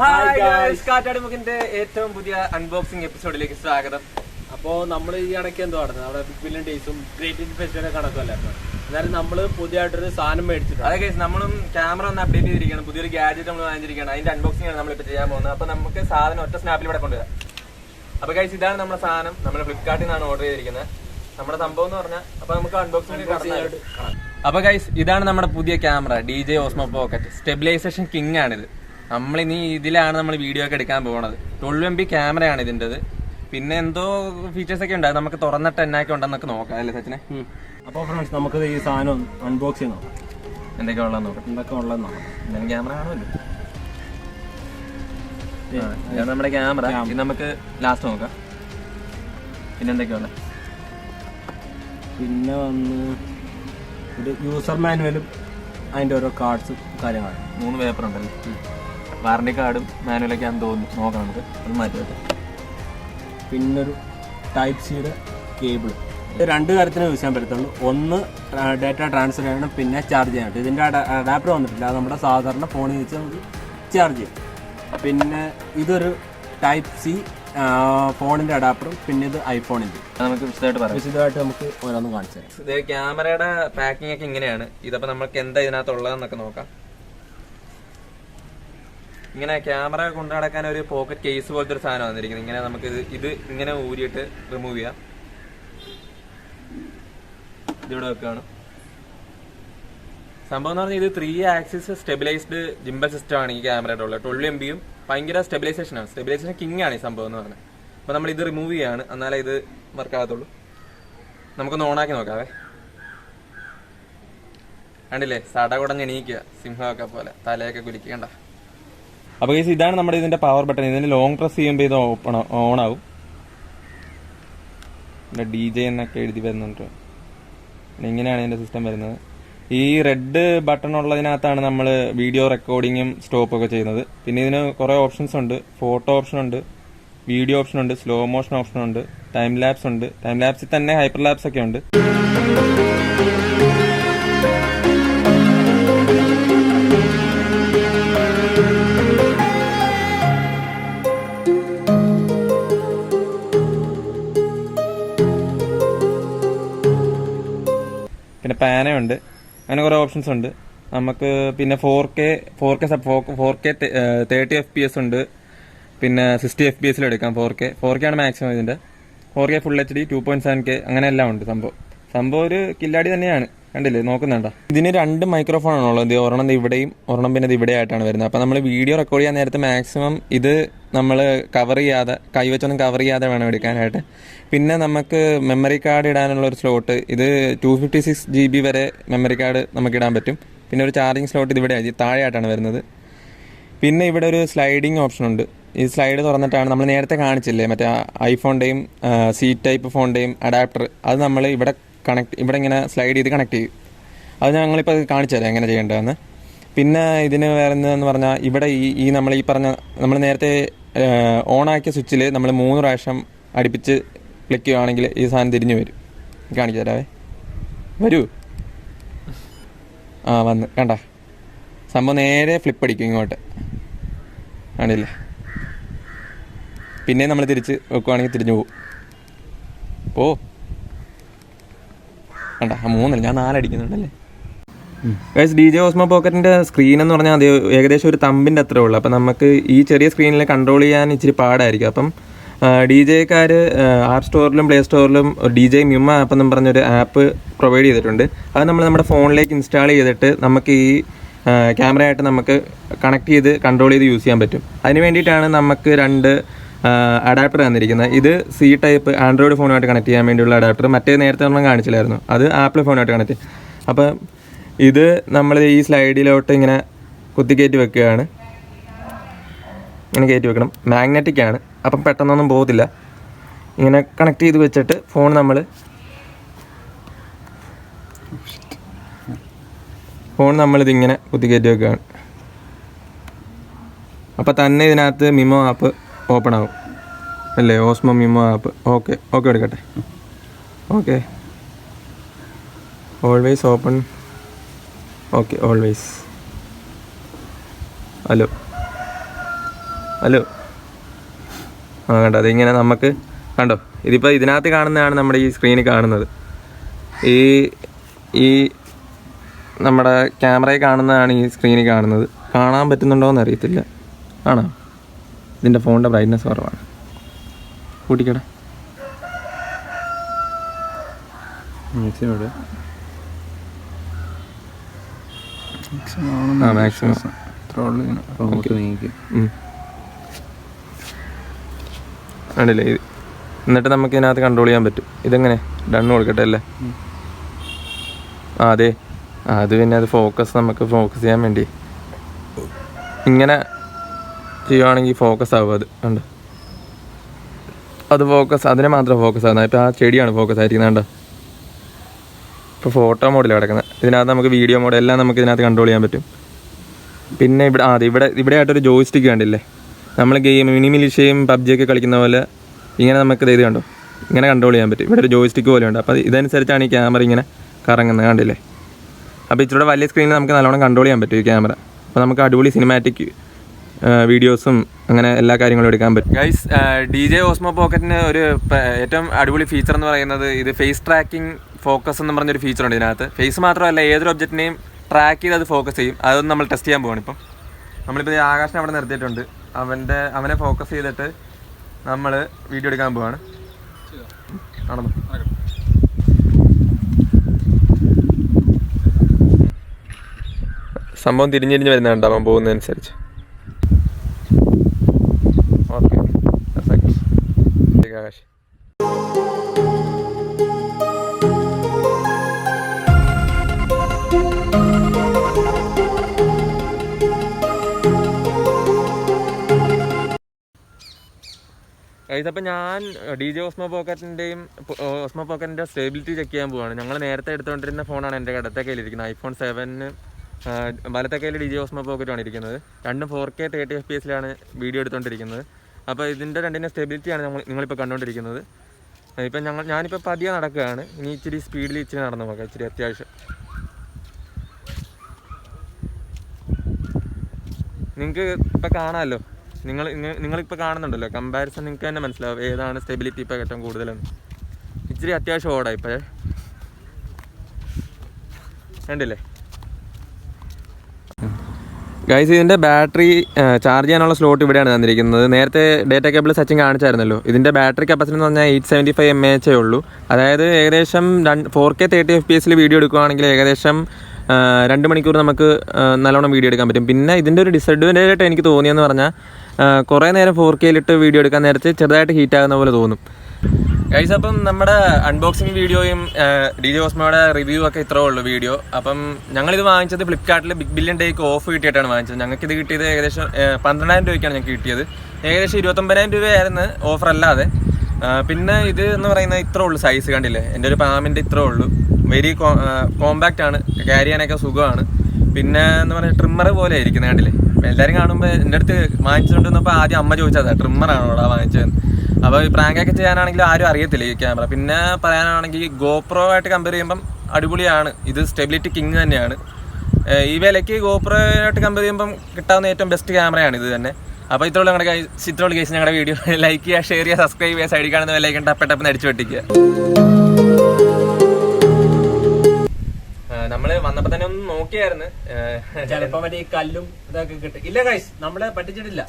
Hi guys, കാറ്റാടിമുക്കിന്റെ ഏറ്റവും പുതിയ unboxing എപ്പിസോഡിലേക്ക് സ്വാഗതം. അപ്പോൾ നമ്മൾ ഈ ഇടയ്ക്ക് എന്തോ നടന്നത് അവിടെ ബിഗ് ബില്യൺ ഡേയ്സും ഗ്രേറ്റ് ഇന്ത്യൻ ഫെസ്റ്റിവലൊക്കെ നടക്കുമല്ലായിരുന്നു. എന്നാലും നമ്മൾ പുതിയതായിട്ടൊരു സാധനം മേടിച്ചിട്ടുണ്ട്. അതെ ഗൈസ്, നമ്മളും ക്യാമറ ഒന്ന് അപ്ഡേറ്റ് ചെയ്തിരിക്കുകയാണ്. പുതിയൊരു ഗാഡ്ജറ്റ് നമ്മൾ വാങ്ങിച്ചിരിക്കുകയാണ്. അതിന്റെ അൺബോക്സിംഗ് ആണ് നമ്മളിപ്പോൾ ചെയ്യാൻ പോകുന്നത്. അപ്പൊ നമുക്ക് സാധനം ഒറ്റ സ്നാപ്പിൽ ഇവിടെ കൊണ്ടുവരാം. അപ്പൊ ഗൈസ്, ഇതാണ് നമ്മുടെ സാധനം. നമ്മൾ ഫ്ലിപ്കാർട്ടിൽ നിന്നാണ് ഓർഡർ ചെയ്തിരിക്കുന്നത്. നമ്മുടെ സംഭവം എന്ന് പറഞ്ഞാൽ അപ്പൊ നമുക്ക് അൺബോക്സിംഗ് കാണാം. അപ്പൊ ഗൈസ്, ഇതാണ് നമ്മുടെ പുതിയ camera, DJI Osmo Pocket stabilisation king ആണിത്. നമ്മളിനി ഇതിലാണ് നമ്മൾ വീഡിയോ ഒക്കെ എടുക്കാൻ പോകുന്നത്. 12 MB ക്യാമറയാണ് ഇതിൻ്റെത്. പിന്നെ എന്തോ ഫീച്ചേഴ്സ് ഒക്കെ ഉണ്ട്, നമുക്ക് തുറന്നിട്ട് എന്നൊക്കെ ഉണ്ടെന്നൊക്കെ നോക്കാം അല്ലേ സച്ചിനെ? അപ്പോൾ ഫ്രണ്ട്സ്, നമുക്ക് ഈ സാധനം അൺബോക്സ് ചെയ്ത് നോക്കാം. എന്തൊക്കെയാ ഉള്ളതെന്ന് നോക്കാം. എന്തൊക്കെ ഉള്ളതെന്ന് നോക്കാം. എന്തായാലും ക്യാമറ കാണുമല്ലോ. ഇതാണ് നമ്മുടെ ക്യാമറ. ഇത് നമുക്ക് ലാസ്റ്റ് നോക്കാം. പിന്നെ എന്തൊക്കെയുള്ള പിന്നെ വന്ന് ഒരു യൂസർ മാനുവലും അതിൻ്റെ ഓരോ കാർഡ്സും കാര്യങ്ങളാണ്. 3 പേപ്പർ ഉണ്ടല്ലോ. വാറണ്ടി കാർഡും മാനുവലൊക്കെ ആണെന്ന് തോന്നുന്നു. നോക്കാം നമുക്ക്. അത് മാറ്റി വെക്കാം. പിന്നൊരു ടൈപ്പ് സിയുടെ കേബിൾ. ഇത് 2 കാര്യത്തിന് യൂസ് ചെയ്യാൻ പറ്റത്തുള്ളൂ. ഒന്ന് ഡാറ്റ ട്രാൻസ്ഫർ ചെയ്യണം, പിന്നെ ചാർജ് ചെയ്യാനായിട്ട്. ഇതിൻ്റെ അഡാപ്റ്റർ വന്നിട്ടില്ല. അത് നമ്മുടെ സാധാരണ ഫോണിൽ വെച്ച് നമുക്ക് ചാർജ് ചെയ്യും. പിന്നെ ഇതൊരു ടൈപ്പ് സി ഫോണിൻ്റെ അഡാപ്റ്ററും, പിന്നെ ഇത് ഐഫോണിൻ്റെ. നമുക്ക് വിശദമായിട്ട് നമുക്ക് ഓരോന്നും കാണിച്ചു തരാം. ഇത് ക്യാമറയുടെ പാക്കിംഗ് ഒക്കെ ഇങ്ങനെയാണ്. ഇതപ്പോൾ നമുക്ക് എന്താ ഇതിനകത്തുള്ളതെന്നൊക്കെ നോക്കാം. ഇങ്ങനെ ക്യാമറ കൊണ്ടു നടക്കാൻ ഒരു പോക്കറ്റ് കേസ് പോലത്തെ ഒരു സാധനം വന്നിരിക്കുന്നത്. ഇങ്ങനെ നമുക്ക് ഇത് ഇങ്ങനെ ഊരിയിട്ട് റിമൂവ് ചെയ്യാം. ഇതിവിടെ വെക്കുകയാണ്. സംഭവം എന്ന് പറഞ്ഞാൽ ഇത് 3 ആക്സിസ് സ്റ്റെബിലൈസ്ഡ് ജിംബൽ സിസ്റ്റം ആണ് ഈ ക്യാമറയുടെ ഉള്ളത്. 12 MB ഭയങ്കര സ്റ്റെബിലൈസേഷൻ ആണ്. സ്റ്റെബിലൈസേഷൻ കിങ് ആണ് ഈ സംഭവം എന്ന് പറഞ്ഞത്. അപ്പോൾ നമ്മൾ ഇത് റിമൂവ് ചെയ്യാണ്, എന്നാലേ ഇത് വർക്ക് ആകത്തുള്ളൂ. നമുക്കൊന്ന് ഓണാക്കി നോക്കാവേ. കണ്ടില്ലേ, സട കുടഞ്ഞ് എണീക്കുക സിംഹമൊക്കെ പോലെ, തലയൊക്കെ കുലിക്കണ്ട. അപ്പോൾ ഇതാണ് നമ്മുടെ ഇതിന്റെ പവർ ബട്ടൺ. ഇതിന് ലോങ് പ്രസ് ചെയ്യുമ്പോൾ ഇത് ഓൺ ആവും. DJI എന്നൊക്കെ എഴുതി വരുന്നുണ്ട്. ഇങ്ങനെയാണ് ഇതിന്റെ സിസ്റ്റം വരുന്നത്. ഈ റെഡ് ബട്ടൺ ഉള്ളതിനകത്താണ് നമ്മൾ വീഡിയോ റെക്കോർഡിങ്ങും സ്റ്റോപ്പൊക്കെ ചെയ്യുന്നത്. പിന്നെ ഇതിന് കുറേ ഓപ്ഷൻസ് ഉണ്ട്. ഫോട്ടോ ഓപ്ഷൻ ഉണ്ട്, വീഡിയോ ഓപ്ഷൻ ഉണ്ട്, സ്ലോ മോഷൻ ഓപ്ഷൻ ഉണ്ട്, ടൈം ലാപ്സ് ഉണ്ട്. ടൈം ലാപ്സിൽ തന്നെ ഹൈപ്പർ ലാപ്സ് ഒക്കെ ഉണ്ട്. പിന്നെ പാനയുണ്ട്. അങ്ങനെ കുറേ ഓപ്ഷൻസ് ഉണ്ട് നമുക്ക്. പിന്നെ 4K 30 FPS ഉണ്ട്. പിന്നെ 60 FPS എടുക്കാം. 4K ആണ് മാക്സിമം ഇതിന്റെ. 4K ഫുൾ HD 2.7K അങ്ങനെ എല്ലാം ഉണ്ട്. സംഭവം ഒരു കില്ലാടി തന്നെയാണ്. കണ്ടില്ലേ, നോക്കുന്നുണ്ടോ? ഇതിന് 2 മൈക്രോഫോൺ ആണുള്ളത്. ഒരെണ്ണം ഇവിടെയും ഒരെണ്ണം പിന്നെ ഇത് ഇവിടെ ആയിട്ടാണ് വരുന്നത്. അപ്പം നമ്മൾ വീഡിയോ റെക്കോർഡ് ചെയ്യാൻ നേരത്തെ മാക്സിമം ഇത് നമ്മൾ കവർ ചെയ്യാതെ, കൈവച്ചൊന്നും കവർ ചെയ്യാതെ വേണം എടുക്കാനായിട്ട്. പിന്നെ നമുക്ക് മെമ്മറി കാർഡ് ഇടാനുള്ള ഒരു സ്ലോട്ട്. ഇത് 256 GB വരെ മെമ്മറി കാർഡ് നമുക്ക് ഇടാൻ പറ്റും. പിന്നെ ഒരു ചാർജിങ് സ്ലോട്ട് ഇത് ഇവിടെ താഴെയായിട്ടാണ് വരുന്നത്. പിന്നെ ഇവിടെ ഒരു സ്ലൈഡിങ് ഓപ്ഷൻ ഉണ്ട്. ഈ സ്ലൈഡ് തുറന്നിട്ടാണ് നമ്മൾ നേരത്തെ കാണിച്ചില്ലേ മറ്റേ ഐഫോണിൻ്റെയും സി ടൈപ്പ് ഫോണിൻ്റെയും അഡാപ്റ്റർ. അത് നമ്മൾ ഇവിടെ ഇങ്ങനെ സ്ലൈഡ് ചെയ്ത് കണക്ട് ചെയ്യും. അത് ഞങ്ങളിപ്പോൾ കാണിച്ചു തരാം എങ്ങനെ ചെയ്യേണ്ടതെന്ന്. പിന്നെ ഇതിന് വേറെ എന്താണെന്ന് പറഞ്ഞാൽ ഇവിടെ ഈ നമ്മൾ നേരത്തെ ഓണാക്കിയ സ്വിച്ചിൽ നമ്മൾ 3 പ്രാവശ്യം അടുപ്പിച്ച് ക്ലിക്ക് ചെയ്യുകയാണെങ്കിൽ ഈ സാധനം തിരിഞ്ഞു വരും. കാണിച്ചു തരാവേ. വരൂ. വന്ന് കണ്ട സംഭവം നേരെ ഫ്ലിപ്പ് അടിക്കും ഇങ്ങോട്ട്. ആണില്ലേ? പിന്നെ നമ്മൾ തിരിച്ച് വെക്കുവാണെങ്കിൽ തിരിഞ്ഞു പോകും. കണ്ട 3 ഞാൻ 4 അടിക്കുന്നുണ്ടല്ലേ. ഗൈസ്, DJI ഓസ്മോ പോക്കറ്റിൻ്റെ സ്ക്രീൻ എന്ന് പറഞ്ഞാൽ അത് ഏകദേശം ഒരു തമ്പിൻ്റെ അത്രേ ഉള്ളൂ. അപ്പം നമുക്ക് ഈ ചെറിയ സ്ക്രീനിൽ കൺട്രോൾ ചെയ്യാൻ ഇച്ചിരി പാടായിരിക്കും. അപ്പം DJIക്കാർ ആപ്പ് സ്റ്റോറിലും പ്ലേ സ്റ്റോറിലും DJI മ്യൂമ ആപ്പ് എന്നും പറഞ്ഞൊരു ആപ്പ് പ്രൊവൈഡ് ചെയ്തിട്ടുണ്ട്. അത് നമ്മൾ നമ്മുടെ ഫോണിലേക്ക് ഇൻസ്റ്റാൾ ചെയ്തിട്ട് നമുക്ക് ഈ ക്യാമറയായിട്ട് നമുക്ക് കണക്ട് ചെയ്ത് കൺട്രോൾ ചെയ്ത് യൂസ് ചെയ്യാൻ പറ്റും. അതിന് വേണ്ടിയിട്ടാണ് നമുക്ക് 2 അഡാപ്റ്റർ തന്നിരിക്കുന്നത്. ഇത് സി ടൈപ്പ് ആൻഡ്രോയിഡ് ഫോണുമായിട്ട് കണക്ട് ചെയ്യാൻ വേണ്ടിയുള്ള അഡാപ്റ്റർ. മറ്റേ നേരത്തെ നമ്മൾ കാണിച്ചില്ലായിരുന്നു, അത് ആപ്പിൾ ഫോണുമായിട്ട് കണക്ട്. അപ്പം ഇത് നമ്മൾ ഈ സ്ലൈഡിലോട്ട് ഇങ്ങനെ കുത്തിക്കയറ്റി വെക്കുകയാണ്. ഇങ്ങനെ കയറ്റി വെക്കണം. മാഗ്നറ്റിക് ആണ്, അപ്പം പെട്ടെന്നൊന്നും പോകത്തില്ല. ഇങ്ങനെ കണക്ട് ചെയ്ത് വെച്ചിട്ട് ഫോൺ നമ്മളിതിങ്ങനെ കുത്തിക്കയറ്റി വെക്കുകയാണ്. അപ്പം തന്നെ ഇതിനകത്ത് മിമോ ആപ്പ് ഓപ്പൺ ആവും അല്ലേ? Osmo മിമോ app. ഓക്കെ എടുക്കട്ടെ. Okay, always open. Okay, always. Hello. Hello. ആ കണ്ടോ, അതിങ്ങനെ നമുക്ക് കണ്ടോ, ഇതിപ്പോൾ ഇതിനകത്ത് കാണുന്നതാണ് നമ്മുടെ ഈ സ്ക്രീനിൽ കാണുന്നത്. ഈ നമ്മുടെ ക്യാമറയിൽ കാണുന്നതാണ് ഈ സ്ക്രീനിൽ കാണുന്നത്. കാണാൻ പറ്റുന്നുണ്ടോ എന്ന് അറിയത്തില്ല. ആണോ? ഇതിൻ്റെ ഫോണിൻ്റെ ബ്രൈറ്റ്നസ് കുറവാണ്. കൂട്ടിക്കട മാക്സിമം. ആ മാക്സിമം ആണല്ലേ. എന്നിട്ട് നമുക്ക് ഇതിനകത്ത് കൺട്രോൾ ചെയ്യാൻ പറ്റും. ഇതെങ്ങനെ ഡണ്ണ് കൊടുക്കട്ടെ അല്ലേ? ആ അതെ, അത് പിന്നെ അത് നമുക്ക് ഫോക്കസ് ചെയ്യാൻ വേണ്ടി ഇങ്ങനെ ചെയ്യുവാണെങ്കിൽ ഫോക്കസ് ആവും. അത് ഉണ്ട്, അത് ഫോക്കസ്, അതിനെ മാത്രം ഫോക്കസ് ആകുന്നത്. ഇപ്പോൾ ആ ചെടിയാണ് ഫോക്കസ് ആയിരിക്കുന്നത്. കണ്ടോ, ഇപ്പോൾ ഫോട്ടോ മോഡിലാണ് കിടക്കുന്നത്. ഇതിനകത്ത് നമുക്ക് വീഡിയോ മോഡ് എല്ലാം നമുക്ക് ഇതിനകത്ത് കൺട്രോൾ ചെയ്യാൻ പറ്റും. പിന്നെ ഇവിടെ ആയിട്ടൊരു ജോയിസ്റ്റിക്ക് കണ്ടില്ലേ? നമ്മൾ ഗെയിം മിനിമിലിഷ്യയും പബ്ജിയൊക്കെ കളിക്കുന്ന പോലെ ഇങ്ങനെ നമുക്ക് ഇത് കണ്ടോ, ഇങ്ങനെ കൺട്രോൾ ചെയ്യാൻ പറ്റും. ഇവിടെ ഒരു ജോയിസ്റ്റിക്ക് പോലെ ഉണ്ട്. അപ്പോൾ ഇതനുസരിച്ചാണ് ഈ ക്യാമറ ഇങ്ങനെ കറങ്ങുന്നത്, കണ്ടില്ലേ? അപ്പോൾ ഇച്ചിരി വലിയ സ്ക്രീനിൽ നമുക്ക് നല്ലോണം കൺട്രോൾ ചെയ്യാൻ പറ്റും ഈ ക്യാമറ. അപ്പോൾ നമുക്ക് അടിപൊളി സിനിമാറ്റിക് വീഡിയോസും അങ്ങനെ എല്ലാ കാര്യങ്ങളും എടുക്കാൻ പറ്റും. ഗൈസ്, DJI ഓസ്മോ പോക്കറ്റിന് ഒരു ഏറ്റവും അടിപൊളി ഫീച്ചർ എന്ന് പറയുന്നത് ഇത് ഫേസ് ട്രാക്കിംഗ് ഫോക്കസ് എന്ന് പറഞ്ഞൊരു ഫീച്ചറുണ്ട് ഇതിനകത്ത്. ഫേസ് മാത്രമല്ല, ഏതൊരു ഒബ്ജക്റ്റിനെയും ട്രാക്ക് ചെയ്ത് അത് ഫോക്കസ് ചെയ്യും. അതൊന്നും നമ്മൾ ടെസ്റ്റ് ചെയ്യാൻ പോവാണ്. നമ്മളിപ്പോൾ ആകാശം അവിടെ നിർത്തിയിട്ടുണ്ട്. അവനെ ഫോക്കസ് ചെയ്തിട്ട് നമ്മൾ വീഡിയോ എടുക്കാൻ പോവാണ്. നടന്നു സംഭവം തിരിഞ്ഞിരിഞ്ഞ് വരുന്നുണ്ട് അവൻ പോകുന്നതനുസരിച്ച്. ഓക്കെ, ആകാശ്. ഇതപ്പോൾ ഞാൻ DJI ഓസ്മോ പോക്കറ്റിൻ്റെ സ്റ്റെബിലിറ്റി ചെക്ക് ചെയ്യാൻ പോവാണ്. ഞങ്ങൾ നേരത്തെ എടുത്തുകൊണ്ടിരുന്ന ഫോണാണ് എൻ്റെ ഇടത്തെ കയ്യിലിരിക്കുന്നത്. iPhone 7 വലത്തെ കയ്യിൽ DJI ഓസ്മോ പോക്കറ്റാണ് ഇരിക്കുന്നത്. രണ്ടും 4K 30 FPS വീഡിയോ എടുത്തുകൊണ്ടിരിക്കുന്നത്. അപ്പോൾ ഇതിൻ്റെ രണ്ടിൻ്റെ സ്റ്റെബിലിറ്റിയാണ് നിങ്ങളിപ്പോൾ കണ്ടുകൊണ്ടിരിക്കുന്നത്. ഇപ്പം ഞാനിപ്പോൾ പതിയെ നടക്കുകയാണ്. ഇനി ഇച്ചിരി സ്പീഡിൽ ഇച്ചിരി നടന്നു നോക്കാം, ഇച്ചിരി അത്യാവശ്യം. നിങ്ങൾക്ക് ഇപ്പം കാണാമല്ലോ, നിങ്ങളിപ്പോൾ കാണുന്നുണ്ടല്ലോ, കമ്പാരിസൺ നിങ്ങൾക്ക് തന്നെ മനസ്സിലാവും ഏതാണ് സ്റ്റെബിലിറ്റി ഇപ്പോൾ ഏറ്റവും കൂടുതലെന്ന്. ഇച്ചിരി അത്യാവശ്യം ഓടാം ഇപ്പോഴേ, കണ്ടില്ലേ ഗൈസ്? ഇതിൻ്റെ ബാറ്ററി ചാർജ് ചെയ്യാനുള്ള സ്ലോട്ട് ഇവിടെയാണ് തന്നിരിക്കുന്നത്. നേരത്തെ ഡേറ്റ കേബിൾ സച്ചിൻ കാണിച്ചായിരുന്നല്ലോ. ഇതിൻ്റെ ബാറ്ററി കപ്പാസിറ്റി എന്ന് പറഞ്ഞാൽ 875 mAh ഉള്ളൂ. അതായത് ഏകദേശം 4K 30 FPS വീഡിയോ എടുക്കുകയാണെങ്കിൽ ഏകദേശം 2 മണിക്കൂർ നമുക്ക് നല്ലോണം വീഡിയോ എടുക്കാൻ പറ്റും. പിന്നെ ഇതിൻ്റെ ഒരു ഡിസഡ്വാൻറ്റേജ് ആയിട്ട് എനിക്ക് തോന്നിയെന്ന് പറഞ്ഞാൽ കുറേ നേരം 4Kയിലിട്ട് വീഡിയോ എടുക്കാൻ നേരത്തെ ചെറുതായിട്ട് ഹീറ്റ് ആകുന്ന പോലെ തോന്നും. ഗൈസ്, അപ്പം നമ്മുടെ അൺബോക്സിങ് വീഡിയോയും DJI ഓസ്മോയുടെ റിവ്യൂ ഒക്കെ ഇത്രേ ഉള്ളൂ വീഡിയോ. അപ്പം ഞങ്ങളിത് വാങ്ങിച്ചത് ഫ്ലിപ്കാർട്ടിൽ ബിഗ് ബില്യൺ ഡേക്ക് ഓഫ് കിട്ടിയിട്ടാണ് വാങ്ങിച്ചത്. ഞങ്ങൾക്കിത് കിട്ടിയത് ഏകദേശം 12,000 രൂപയ്ക്കാണ് ഞങ്ങൾക്ക് കിട്ടിയത്. ഏകദേശം 29,000 രൂപയായിരുന്നു ഓഫർ അല്ലാതെ. പിന്നെ ഇത് എന്ന് പറയുന്നത് ഇത്രേ ഉള്ളൂ സൈസ്, കണ്ടില്ലേ? എൻ്റെ ഒരു പാമിൻ്റെ ഇത്രേ ഉള്ളൂ. വെരി കോമ്പാക്റ്റ് ആണ്, ക്യാരി ചെയ്യാനൊക്കെ സുഖമാണ്. പിന്നെ എന്ന് പറഞ്ഞാൽ ട്രിമ്മർ പോലെ ആയിരിക്കുന്നത്, കണ്ടില്ലേ? എല്ലാവരും കാണുമ്പോൾ എൻ്റെ അടുത്ത് വാങ്ങിച്ചുകൊണ്ടിരുന്നപ്പോൾ ആദ്യം അമ്മ ചോദിച്ചതാ, ട്രിമ്മറാണോ അവിടെ വാങ്ങിച്ചതെന്ന്. അപ്പോൾ ഈ പ്രാങ്കൊക്കെ ചെയ്യാനാണെങ്കിൽ ആരും അറിയത്തില്ല ഈ ക്യാമറ. പിന്നെ പറയാനാണെങ്കിൽ ഗോപ്രോ ആയിട്ട് കമ്പയർ ചെയ്യുമ്പം അടിപൊളിയാണ്. ഇത് സ്റ്റെബിലിറ്റി കിങ് തന്നെയാണ്. ഈ വിലയ്ക്ക് ഗോപ്രോ ആയിട്ട് കമ്പയർ ചെയ്യുമ്പം കിട്ടാവുന്ന ഏറ്റവും ബെസ്റ്റ് ക്യാമറയാണ് ഇത് തന്നെ. അപ്പോൾ ഇത്രയുള്ള ഞങ്ങളുടെ കേസ് ഞങ്ങളുടെ വീഡിയോ ലൈക്ക് ചെയ്യുക, ഷെയർ ചെയ്യുക, സബ്സ്ക്രൈബ് ചെയ്യുക, സൈഡിൽ കാണുന്ന വിലയ്ക്ക് ടപ്പ് അടിച്ചു വെട്ടിക്കുക. നമ്മള് വന്നപ്പോ തന്നെ ഒന്ന് നോക്കിയായിരുന്നു, ചിലപ്പോ മറ്റേ ഈ കല്ലും ഇതൊക്കെ കിട്ടും. ഇല്ല ഗൈസ്, നമ്മളെ പറ്റിച്ചിട്ടില്ല.